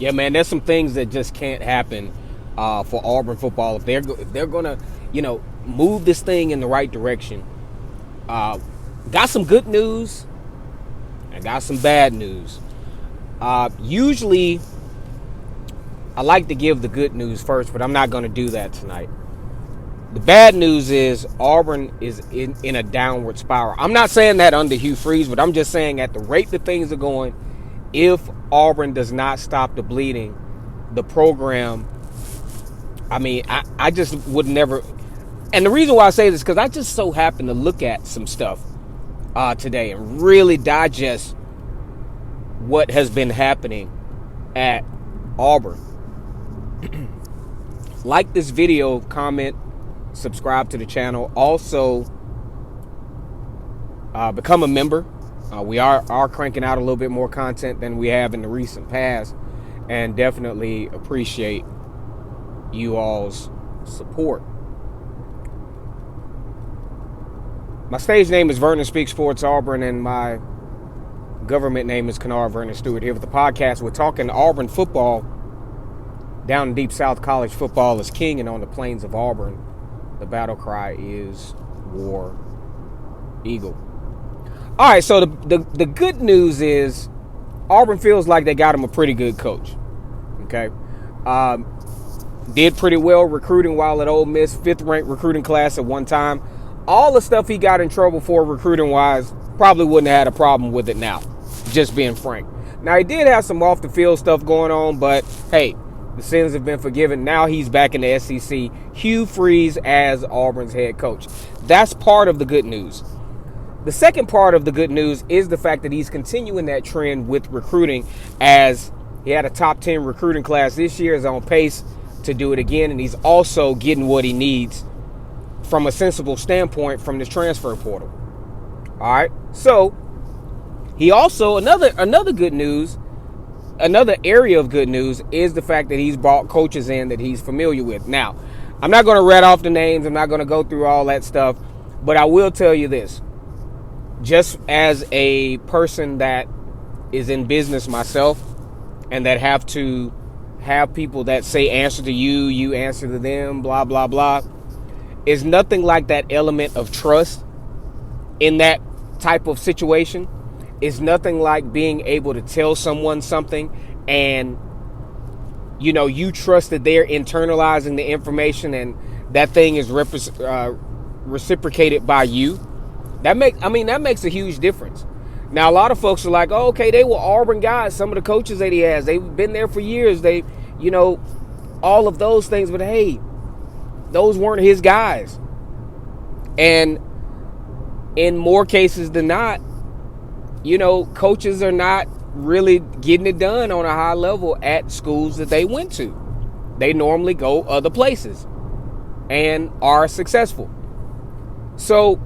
Yeah, man, there's some things that just can't happen for Auburn football if they're gonna, move this thing in the right direction. Got some good news. I got some bad news. Usually, I like to give the good news first, but I'm not going to do that tonight. The bad news is Auburn is in a downward spiral. I'm not saying that under Hugh Freeze, but I'm just saying at the rate that things are going, if Auburn does not stop the bleeding, the program, I just would never. And the reason why I say this is because I just so happen to look at some stuff today and really digest what has been happening at Auburn. Like this video, comment, subscribe to the channel. Also, become a member. We are cranking out a little bit more content than we have in the recent past, and definitely appreciate you all's support. My stage name is Vernon Speaks Sports Auburn, and my government name is Kennard Vernon Stewart. Here with the podcast, we're talking Auburn football. Down in Deep South, college football is king, and on the plains of Auburn, the battle cry is War Eagle. All right, so the good news is Auburn feels like they got him a pretty good coach. Okay, did pretty well recruiting while at Ole Miss, 5th-ranked recruiting class at one time. All the stuff he got in trouble for recruiting-wise, probably wouldn't have had a problem with it now, just being frank. Now, he did have some off-the-field stuff going on, but hey, the sins have been forgiven. Now he's back in the SEC. Hugh Freeze as Auburn's head coach. That's part of the good news. The second part of the good news is the fact that he's continuing that trend with recruiting, as he had a top 10 recruiting class this year, is on pace to do it again, and he's also getting what he needs from a sensible standpoint from the transfer portal. All right. So he also, another good news, another area of good news is the fact that he's brought coaches in that he's familiar with. Now, I'm not going to read off the names. I'm not going to go through all that stuff, but I will tell you this. Just as a person that is in business myself and that have to have people that say answer to you, you answer to them, blah, blah, blah, is nothing like that element of trust in that type of situation. It's nothing like being able to tell someone something and, you trust that they're internalizing the information and that thing is reciprocated by you. That makes a huge difference. Now, a lot of folks are like, oh, okay, they were Auburn guys. Some of the coaches that he has, they've been there for years. They, all of those things. But hey, those weren't his guys. And in more cases than not, coaches are not really getting it done on a high level at schools that they went to. They normally go other places and are successful. So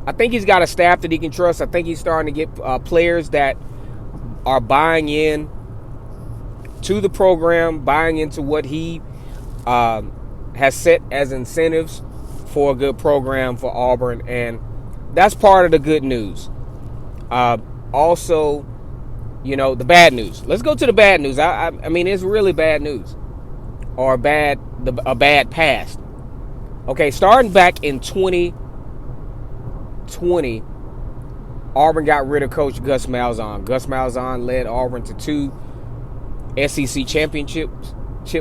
I think he's got a staff that he can trust. I think he's starting to get players that are buying in to the program, buying into what he has set as incentives for a good program for Auburn, and that's part of the good news. Also, the bad news. Let's go to the bad news. I mean, it's really bad news, or a bad past. Okay, starting back in 2020, Auburn got rid of Coach Gus Malzahn. Gus Malzahn led Auburn to 2 SEC championship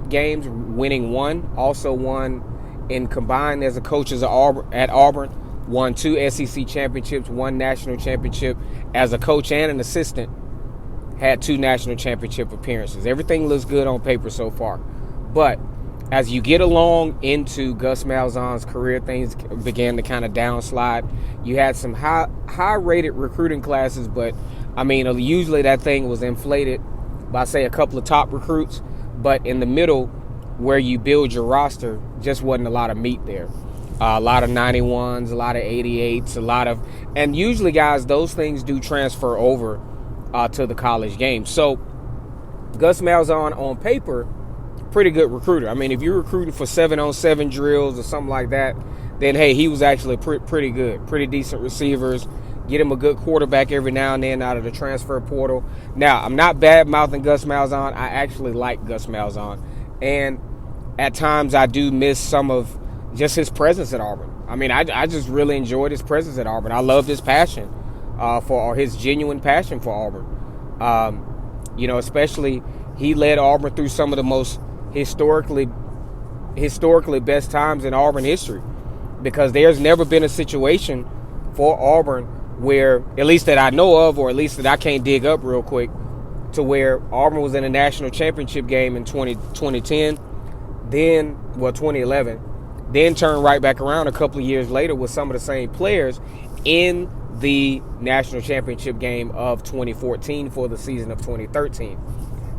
games, winning 1. Also won in combined as a coach at Auburn, won 2 SEC championships, 1 national championship as a coach and an assistant, had 2 national championship appearances. Everything looks good on paper so far. But as you get along into Gus Malzahn's career, things began to kind of downslide. You had some high-rated recruiting classes, but, usually that thing was inflated by, say, a couple of top recruits. But in the middle, where you build your roster, just wasn't a lot of meat there. A lot of 91s, a lot of 88s, and usually, guys, those things do transfer over to the college game. So Gus Malzahn, on paper, pretty good recruiter. If you're recruiting for 7-on-7 drills or something like that, then hey, he was actually pretty good. Pretty decent receivers, get him a good quarterback every now and then out of the transfer portal. Now, I'm not bad-mouthing Gus Malzahn. I actually like Gus Malzahn. And at times I do miss some of just his presence at Auburn. I mean, I just really enjoyed his presence at Auburn. I loved his passion or his genuine passion for Auburn. Especially he led Auburn through some of the most historically best times in Auburn history, because there's never been a situation for Auburn where, at least that I know of, or at least that I can't dig up real quick, to where Auburn was in a national championship game in 2010, then 2011, then turned right back around a couple of years later with some of the same players in the national championship game of 2014 for the season of 2013.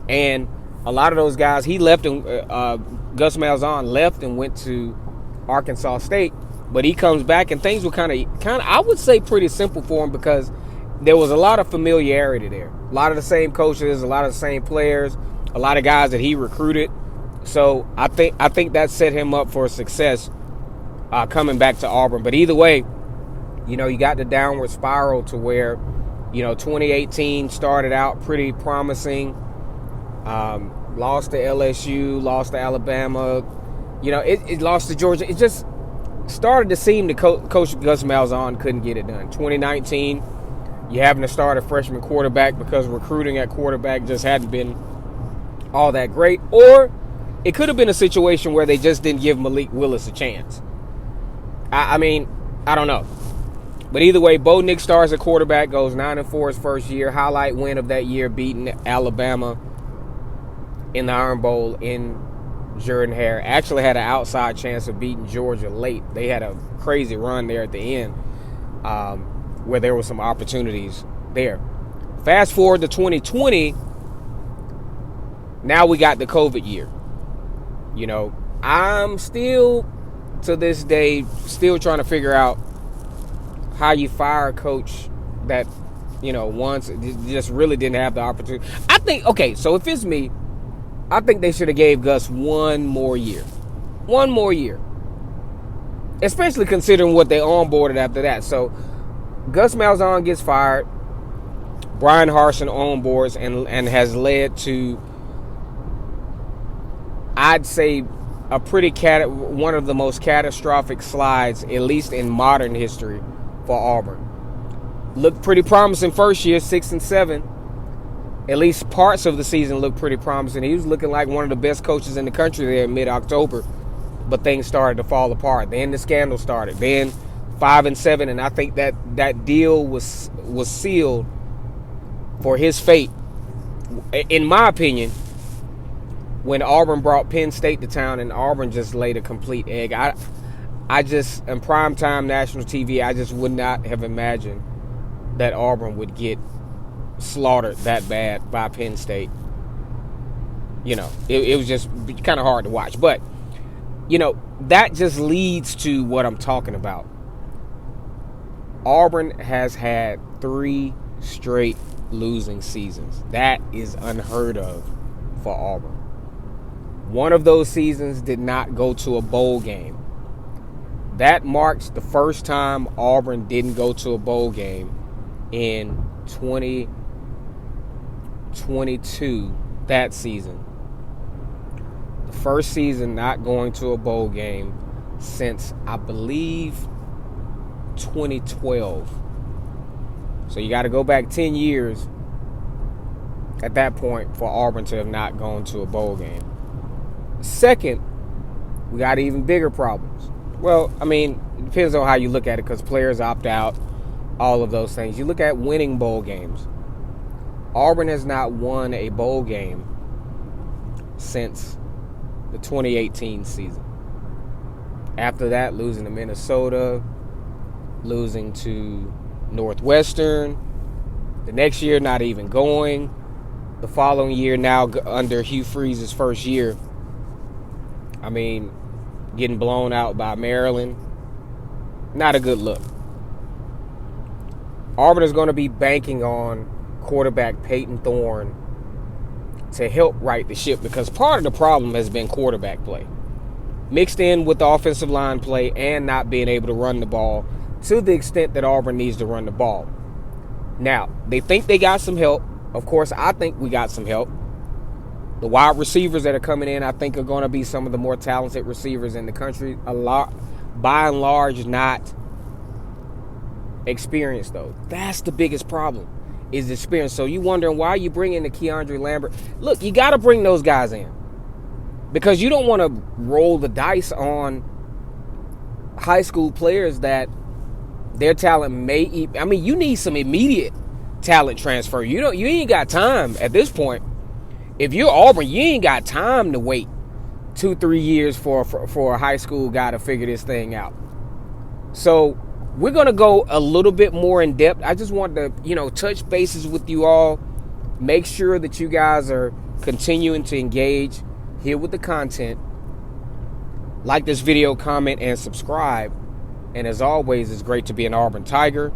And a lot of those guys, he left, and Gus Malzahn left and went to Arkansas State, but he comes back and things were kind of, I would say, pretty simple for him, because there was a lot of familiarity there. A lot of the same coaches, a lot of the same players, a lot of guys that he recruited. So I think that set him up for success coming back to Auburn. But either way, you got the downward spiral to where, 2018 started out pretty promising. Lost to LSU, lost to Alabama. It lost to Georgia. It just started to seem that Coach Gus Malzahn couldn't get it done. 2019, you having to start a freshman quarterback because recruiting at quarterback just hadn't been all that great. Or it could have been a situation where they just didn't give Malik Willis a chance. I mean, I don't know. But either way, Bo Nix starts at quarterback, goes 9-4 his first year. Highlight win of that year, beating Alabama in the Iron Bowl in Jordan-Hare. Actually had an outside chance of beating Georgia late. They had a crazy run there at the end where there were some opportunities there. Fast forward to 2020, now we got the COVID year. I'm still, to this day, still trying to figure out how you fire a coach that, once just really didn't have the opportunity. I think, okay, so if it's me, I think they should have gave Gus one more year. One more year. Especially considering what they onboarded after that. So, Gus Malzahn gets fired. Brian Harsin onboards and has led to, I'd say, one of the most catastrophic slides, at least in modern history, for Auburn. Looked pretty promising first year, 6-7. At least parts of the season looked pretty promising. He was looking like one of the best coaches in the country there in mid-October. But things started to fall apart. Then the scandal started. Then 5-7, and I think that deal was sealed for his fate. In my opinion, when Auburn brought Penn State to town and Auburn just laid a complete egg. I just, in primetime national TV, I just would not have imagined that Auburn would get slaughtered that bad by Penn State. It was just kind of hard to watch. But, that just leads to what I'm talking about. Auburn has had 3 straight losing seasons. That is unheard of for Auburn. One of those seasons did not go to a bowl game. That marks the first time Auburn didn't go to a bowl game in 2022, that season. The first season not going to a bowl game since, I believe, 2012. So you got to go back 10 years at that point for Auburn to have not gone to a bowl game. Second, we got even bigger problems. Well, I mean, it depends on how you look at it, because players opt out, all of those things. You look at winning bowl games. Auburn has not won a bowl game since the 2018 season. After that, losing to Minnesota, losing to Northwestern. The next year, not even going. The following year, now under Hugh Freeze's first year, I mean, getting blown out by Maryland. Not a good look. Auburn is going to be banking on quarterback Peyton Thorne to help right the ship, because part of the problem has been quarterback play, mixed in with the offensive line play and not being able to run the ball to the extent that Auburn needs to run the ball. Now, they think they got some help. Of course, I think we got some help. The wide receivers that are coming in, I think, are going to be some of the more talented receivers in the country. A lot, by and large, not experienced, though. That's the biggest problem, is experience. So you wondering why you bring in the Keandre Lambert. Look, you got to bring those guys in, because you don't want to roll the dice on high school players that their talent may. I mean, you need some immediate talent transfer. You ain't got time at this point. If you're Auburn, you ain't got time to wait 2-3 years for a high school guy to figure this thing out. So we're going to go a little bit more in depth. I just want to, touch bases with you all. Make sure that you guys are continuing to engage here with the content. Like this video, comment, and subscribe. And as always, it's great to be an Auburn Tiger.